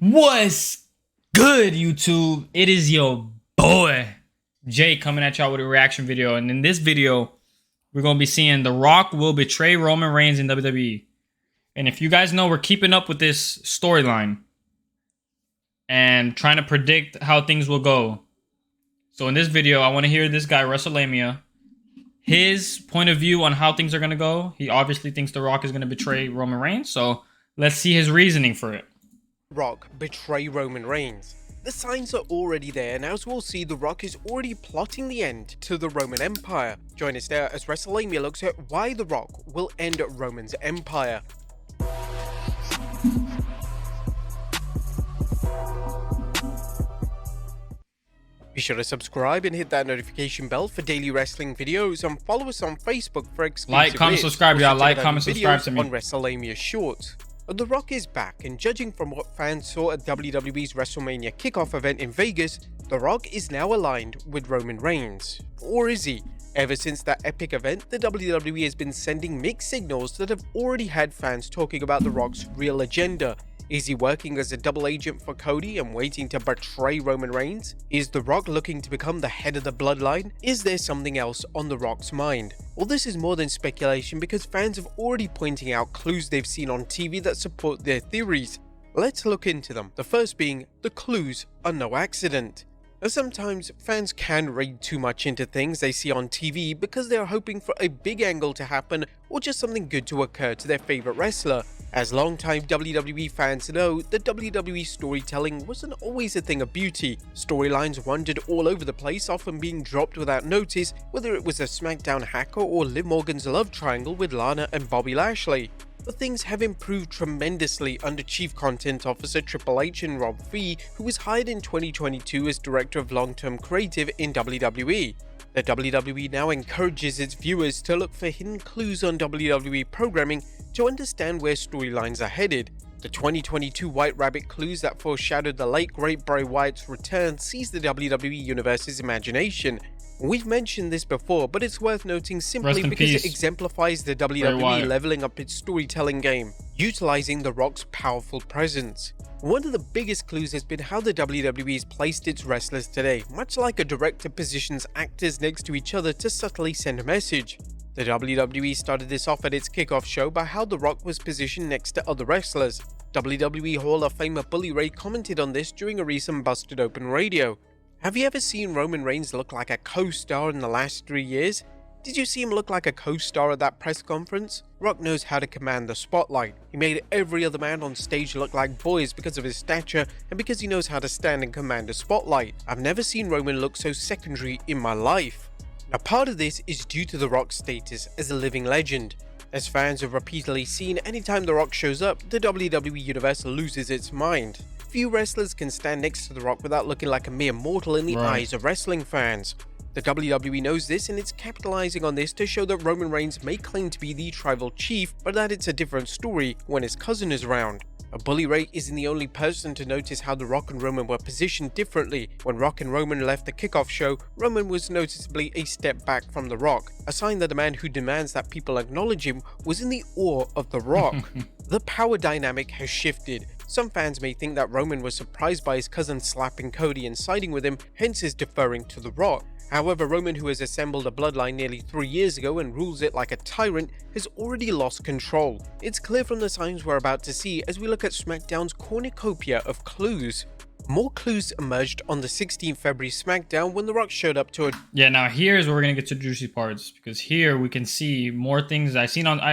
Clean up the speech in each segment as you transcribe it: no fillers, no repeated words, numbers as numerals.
What's good, YouTube? It is your boy Jay coming at y'all with a reaction video, and in this video we're gonna be seeing The Rock will betray Roman Reigns in WWE. And if you guys know, we're keeping up with this storyline and trying to predict how things will go. So in this video, I want to hear this guy WrestleMania, his point of view on how things are gonna go. He obviously thinks The Rock is gonna betray Roman Reigns, so let's see his reasoning for it. Rock betray Roman Reigns. The signs are already there, and as we'll see, The Rock is already plotting the end to the Roman Empire. Join us there as WrestleMania looks at why The Rock will end Roman's empire. Be sure to subscribe and hit that notification bell for daily wrestling videos, and follow us on Facebook for exclusive Like, comment, subscribe, y'all. Like, comment, subscribe to me. On WrestleMania Shorts. The Rock is back, and judging from what fans saw at WWE's WrestleMania kickoff event in Vegas, The Rock is now aligned with Roman Reigns. Or is he? Ever since that epic event, the WWE has been sending mixed signals that have already had fans talking about The Rock's real agenda. Is he working as a double agent for Cody and waiting to betray Roman Reigns? Is The Rock looking to become the head of the bloodline? Is there something else on The Rock's mind? Well, this is more than speculation because fans have already pointing out clues they've seen on TV that support their theories. Let's look into them. The first being, the clues are no accident. Now, sometimes fans can read too much into things they see on TV because they are hoping for a big angle to happen or just something good to occur to their favorite wrestler. As longtime WWE fans know, the WWE storytelling wasn't always a thing of beauty. Storylines wandered all over the place, often being dropped without notice, whether it was a SmackDown hacker or Liv Morgan's love triangle with Lana and Bobby Lashley. But things have improved tremendously under Chief Content Officer Triple H and Rob Fee, who was hired in 2022 as Director of Long-Term Creative in WWE. The WWE now encourages its viewers to look for hidden clues on WWE programming to understand where storylines are headed. The 2022 White Rabbit clues that foreshadowed the late great Bray Wyatt's return seized the WWE Universe's imagination. We've mentioned this before, but it's worth noting simply because it exemplifies the WWE leveling up its storytelling game, utilizing The Rock's powerful presence. One of the biggest clues has been how the WWE has placed its wrestlers today, much like a director positions actors next to each other to subtly send a message. The WWE started this off at its kickoff show by how The Rock was positioned next to other wrestlers. WWE Hall of Famer Bully Ray commented on this during a recent Busted Open radio. Have you ever seen Roman Reigns look like a co-star in the last 3 years? Did you see him look like a co-star at that press conference? Rock knows how to command the spotlight. He made every other man on stage look like boys because of his stature and because he knows how to stand and command a spotlight. I've never seen Roman look so secondary in my life. Now, part of this is due to The Rock's status as a living legend. As fans have repeatedly seen, anytime The Rock shows up, the WWE Universe loses its mind. Few wrestlers can stand next to The Rock without looking like a mere mortal in the eyes of wrestling fans. The WWE knows this, and it's capitalizing on this to show that Roman Reigns may claim to be the tribal chief, but that it's a different story when his cousin is around. Bully Ray isn't the only person to notice how The Rock and Roman were positioned differently. When Rock and Roman left the kickoff show, Roman was noticeably a step back from The Rock, a sign that the man who demands that people acknowledge him was in the awe of The Rock. The power dynamic has shifted. Some fans may think that Roman was surprised by his cousin slapping Cody and siding with him, hence his deferring to The Rock. However, Roman, who has assembled a bloodline nearly 3 years ago and rules it like a tyrant, has already lost control. It's clear from the signs we're about to see as we look at SmackDown's cornucopia of clues. More clues emerged on the 16th February SmackDown when The Rock showed up to a... Yeah, now here's where we're gonna get to the juicy parts, because here we can see more things I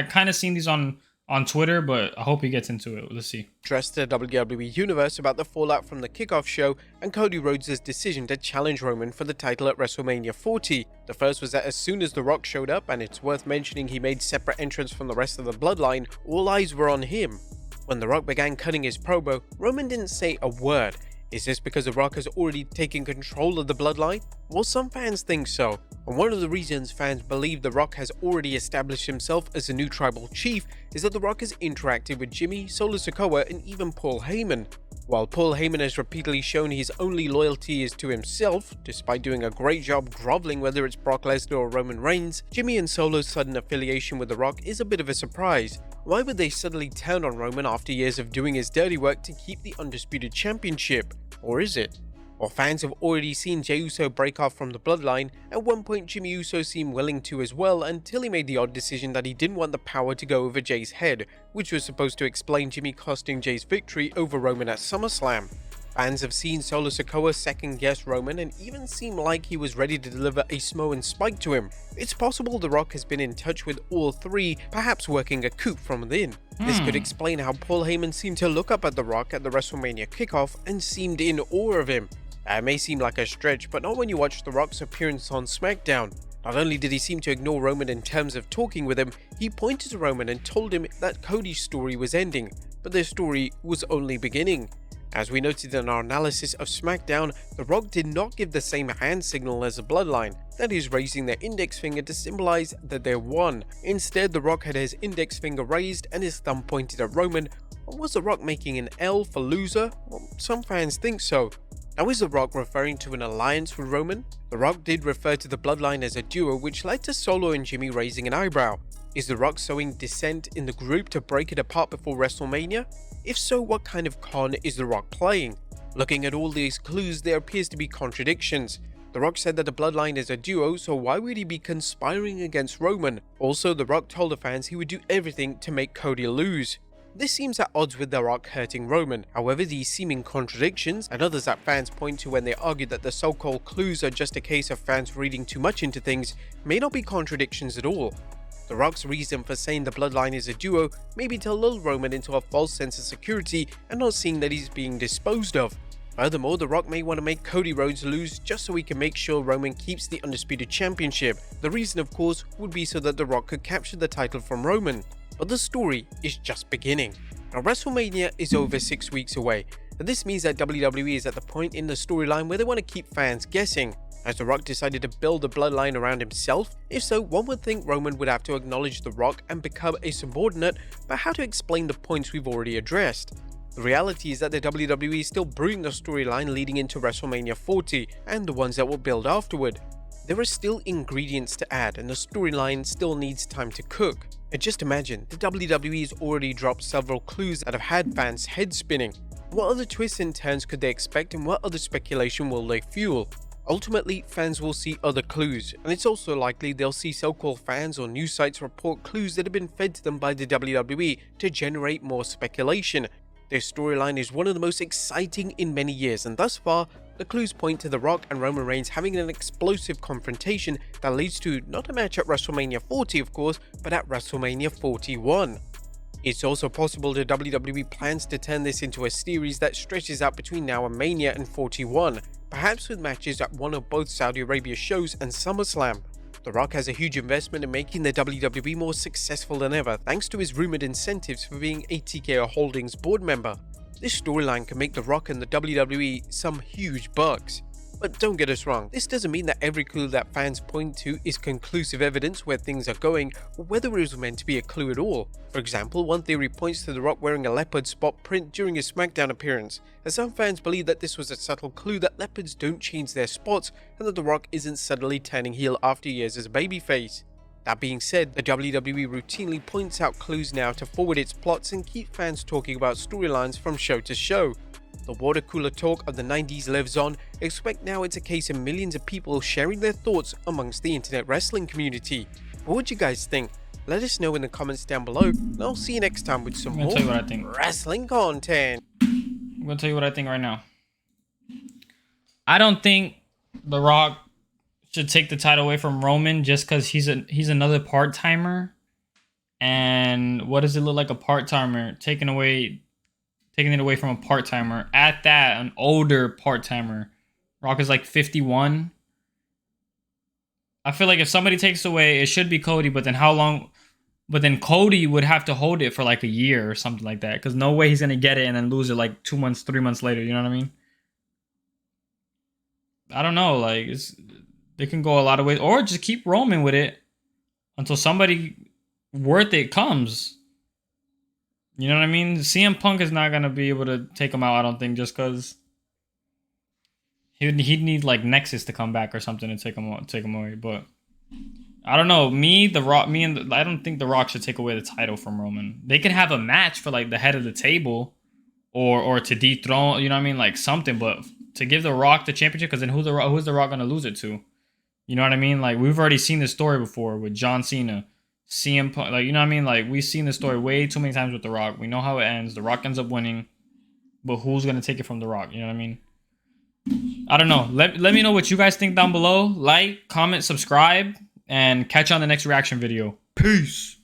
kind of seen these on Twitter, but I hope he gets into it. Let's see. Addressed the WWE Universe about the fallout from the kickoff show and Cody Rhodes' decision to challenge Roman for the title at WrestleMania 40. The first was that as soon as The Rock showed up, and it's worth mentioning he made separate entrance from the rest of the bloodline, all eyes were on him. When The Rock began cutting his promo, Roman didn't say a word. Is this because The Rock has already taken control of the bloodline? Well, some fans think so, and one of the reasons fans believe The Rock has already established himself as a new tribal chief is that The Rock has interacted with Jimmy, Solo Sikoa, and even Paul Heyman. While Paul Heyman has repeatedly shown his only loyalty is to himself, despite doing a great job groveling whether it's Brock Lesnar or Roman Reigns, Jimmy and Solo's sudden affiliation with The Rock is a bit of a surprise. Why would they suddenly turn on Roman after years of doing his dirty work to keep the Undisputed Championship? Or is it? While fans have already seen Jey Uso break off from the bloodline, at one point Jimmy Uso seemed willing to as well until he made the odd decision that he didn't want the power to go over Jey's head, which was supposed to explain Jimmy costing Jey's victory over Roman at SummerSlam. Fans have seen Solo Sikoa second-guess Roman and even seem like he was ready to deliver a Samoan spike to him. It's possible The Rock has been in touch with all three, perhaps working a coup from within. This could explain how Paul Heyman seemed to look up at The Rock at the WrestleMania kickoff and seemed in awe of him. It may seem like a stretch, but not when you watch The Rock's appearance on SmackDown. Not only did he seem to ignore Roman in terms of talking with him, he pointed to Roman and told him that Cody's story was ending, but their story was only beginning. As we noted in our analysis of SmackDown, The Rock did not give the same hand signal as the Bloodline, that is raising their index finger to symbolize that they're one. Instead, The Rock had his index finger raised and his thumb pointed at Roman. Or was The Rock making an L for loser? Well, some fans think so. Now, is The Rock referring to an alliance with Roman? The Rock did refer to the Bloodline as a duo, which led to Solo and Jimmy raising an eyebrow. Is The Rock sowing dissent in the group to break it apart before WrestleMania? If so, what kind of con is The Rock playing? Looking at all these clues, there appears to be contradictions. The Rock said that the Bloodline is a duo, so why would he be conspiring against Roman? Also, The Rock told the fans he would do everything to make Cody lose. This seems at odds with The Rock hurting Roman. However, these seeming contradictions, and others that fans point to when they argue that the so-called clues are just a case of fans reading too much into things, may not be contradictions at all. The Rock's reason for saying the Bloodline is a duo may be to lull Roman into a false sense of security and not seeing that he's being disposed of. Furthermore, The Rock may want to make Cody Rhodes lose just so he can make sure Roman keeps the Undisputed Championship. The reason, of course, would be so that The Rock could capture the title from Roman. But the story is just beginning. Now, WrestleMania is over 6 weeks away, and this means that WWE is at the point in the storyline where they want to keep fans guessing. Has The Rock decided to build the Bloodline around himself? If so, one would think Roman would have to acknowledge The Rock and become a subordinate, but how to explain the points we've already addressed? The reality is that the WWE is still brewing the storyline leading into WrestleMania 40 and the ones that will build afterward. There are still ingredients to add and the storyline still needs time to cook. And just imagine, the WWE has already dropped several clues that have had fans head spinning. What other twists and turns could they expect and what other speculation will they fuel? Ultimately, fans will see other clues, and it's also likely they'll see so-called fans or news sites report clues that have been fed to them by the WWE to generate more speculation. Their storyline is one of the most exciting in many years, and thus far, the clues point to The Rock and Roman Reigns having an explosive confrontation that leads to not a match at WrestleMania 40 of course, but at WrestleMania 41. It's also possible the WWE plans to turn this into a series that stretches out between now and Mania and 41, perhaps with matches at one or both Saudi Arabia shows and SummerSlam. The Rock has a huge investment in making the WWE more successful than ever thanks to his rumored incentives for being a TKO Holdings board member. This storyline can make The Rock and the WWE some huge bucks. But don't get us wrong, this doesn't mean that every clue that fans point to is conclusive evidence where things are going or whether it was meant to be a clue at all. For example, one theory points to The Rock wearing a leopard spot print during his SmackDown appearance, as some fans believe that this was a subtle clue that leopards don't change their spots and that The Rock isn't suddenly turning heel after years as a babyface. That being said, the WWE routinely points out clues now to forward its plots and keep fans talking about storylines from show to show. The water cooler talk of the 90s lives on. Expect now it's a case of millions of people sharing their thoughts amongst the internet wrestling community. What do you guys think? Let us know in the comments down below, and I'll see you next time with some more wrestling content. I'm gonna tell you what I think right now. I don't think The Rock should take the title away from Roman just because he's another part-timer. And what does it look like a part-timer taking it away from a part-timer? At that, an older part-timer. Rock is like 51. I feel like if somebody takes away, it should be Cody, but then how long? But then Cody would have to hold it for like a year or something like that. Because no way he's going to get it and then lose it like 2 months, 3 months later. You know what I mean? I don't know. Like, they can go a lot of ways. Or just keep Roman with it until somebody worth it comes. You know what I mean? CM Punk is not gonna be able to take him out, I don't think, just because he'd need like Nexus to come back or something to take him away. But I don't know. I don't think The Rock should take away the title from Roman. They could have a match for like the head of the table, or to dethrone. You know what I mean? Like something, but to give The Rock the championship, because then who's The Rock gonna lose it to? You know what I mean? Like we've already seen this story before with John Cena, CM Punk. Like you know what I mean? Like we've seen this story way too many times with The Rock. We know how it ends. The Rock ends up winning, but who's gonna take it from The Rock? You know what I mean? I don't know. Let me know what you guys think down below. Like, comment, subscribe, and catch you on the next reaction video. Peace.